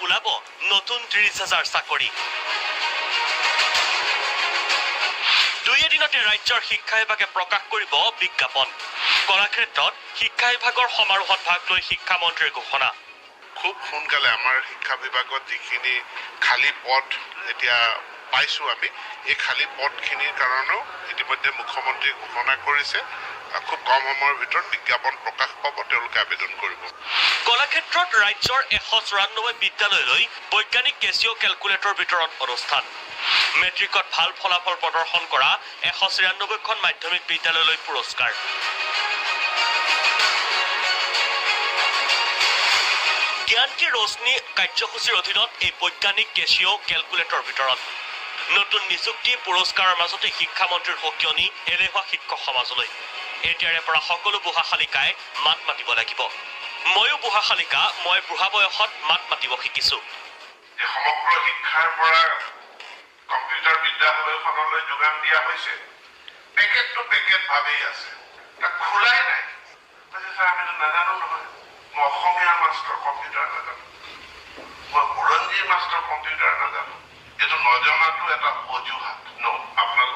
ওলাব নতুন 30,000 চাকৰি। দুই এদিনতে ৰাজ্যৰ শিক্ষা বিভাগে প্ৰকাশ কৰিব বিজ্ঞাপন। কলাক্ষেত্ৰত শিক্ষা বিভাগৰ সমাৰোহত ভাগ লৈ শিক্ষামন্ত্ৰীৰ ঘোষণা। খুব সোনকালে আমাৰ শিক্ষা বিভাগত যিখিনি খালী পদ এতিয়া পাইছোঁ আমি, এই খালী পদখিনিৰ কাৰণেও ইতিমধ্যে মুখ্যমন্ত্ৰীয়ে ঘোষণা কৰিছে খুব কম সময়ৰ ভিতৰত বিজ্ঞাপন প্ৰকাশ পাব, তেওঁলোকে আবেদন কৰিব। কলাক্ষেত্ৰত ৰাজ্যৰ 194 বিদ্যালয়লৈ বৈজ্ঞানিক কেচিঅ' কেলকুলেটৰ বিতৰণ অনুষ্ঠান। মেট্ৰিকত ভাল ফলাফল প্ৰদৰ্শন কৰা 193খন মাধ্যমিক বিদ্যালয়লৈ পুৰস্কাৰ। জ্ঞান কি ৰোশনী কাৰ্যসূচীৰ অধীনত এই বৈজ্ঞানিক কেচিঅ' কেলকুলেটৰ বিতৰণ। নতুন নিযুক্তি পুৰস্কাৰৰ মাজতে শিক্ষামন্ত্ৰীৰ সকিয়নি এলেহুৱা শিক্ষক সমাজলৈ। এতিয়াৰে পৰা সকলো বুঢ়া শালিকাই মাত মাতিব লাগিব। ময়ো বুঢ়া শালিকা, মই বুঢ়া বয়সত মাত মাতিব শিকিছোঁ। সমগ্ৰ শিক্ষাৰ পৰা কম্পিউটাৰ বিদ্যালয়খনলৈ যোগান দিয়া হৈছে। পেকেটটো পেকেট ভাবেই আছে, তাক খোলাই নাই। আমিতো নাজানো নহয়, মই অসমীয়া মাষ্টৰ কম্পিউটাৰ নাজানো, মই বুৰঞ্জীৰ মাষ্টৰ কম্পিউটাৰ নাজানো। এইটো নজনাটো এটা অজুহাত।